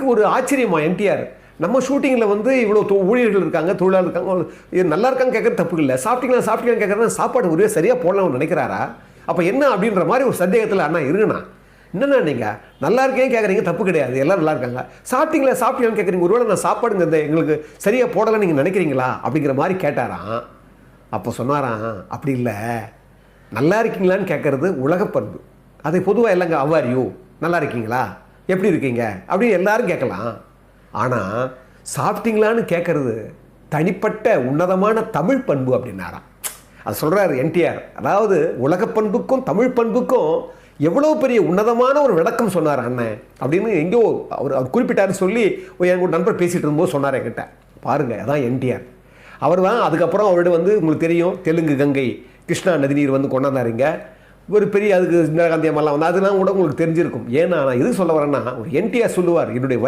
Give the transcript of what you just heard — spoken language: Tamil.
இதுக்கு ஒரு ஆச்சரியமா என்டிஆர் நம்ம ஷூட்டிங்கில் வந்து இவ்வளோ ஊழியர்கள் இருக்காங்க, தொழிலாளர் இருக்காங்க, இது நல்லா இருக்கான்னு கேட்குறது தப்பு இல்லை. சாப்பிட்டீங்களான்னு கேட்குறது சாப்பாடு ஒரே சரியாக போடலாம்னு நினைக்கிறாரா? அப்போ என்ன அப்படின்ற மாதிரி ஒரு சந்தேகத்தில் அண்ணா இருங்கண்ணா. என்னண்ணா நீங்கள் நல்லா இருக்கேன்னு கேட்குறீங்க, தப்பு கிடையாது, எல்லாம் நல்லா இருக்காங்க. சாப்பிட்டீங்களான்னு கேட்குறீங்க, ஒருவேளை நான் சாப்பாடுங்க எங்களுக்கு சரியாக போடலாம்னு நீங்கள் நினைக்கிறீங்களா அப்படிங்கிற மாதிரி கேட்டாராம். அப்போ சொன்னாராம், அப்படி இல்லை, நல்லா இருக்கீங்களான்னு கேட்குறது உலகப்பண்பு. அதை பொதுவாக இல்லைங்க, அவ்வாரியூ நல்லா இருக்கீங்களா, எப்படி இருக்கீங்க அப்படின்னு எல்லாரும் கேட்கலாம். ஆனால் சாப்பிட்டீங்களான்னு கேட்குறது தனிப்பட்ட உன்னதமான தமிழ் பண்பு அப்படின்னாராம். அது சொல்கிறார் என்டிஆர். அதாவது உலக பண்புக்கும் தமிழ் பண்புக்கும் எவ்வளோ பெரிய உன்னதமான ஒரு விளக்கம் சொன்னார் அண்ணன் அப்படின்னு எங்கேயோ அவர் குறிப்பிட்டாருன்னு சொல்லி என் நண்பர் பேசிகிட்டு இருக்கும்போது சொன்னார் என்கிட்ட. பாருங்கள், அதான் என்டிஆர். அவர் தான் அதுக்கப்புறம் அவரோட வந்து உங்களுக்கு தெரியும், தெலுங்கு கங்கை கிருஷ்ணா நதிநீர் வந்து கொண்டாந்தாருங்க. ஒரு பெரிய அதுக்கு இந்திரா காந்தி அம்மாலாம் வந்து அதெல்லாம் கூட உங்களுக்கு தெரிஞ்சிருக்கும். ஏன்னா நான் எது சொல்ல வரேன்னா, ஒரு என்டிஆர் சொல்லுவார், என்னுடைய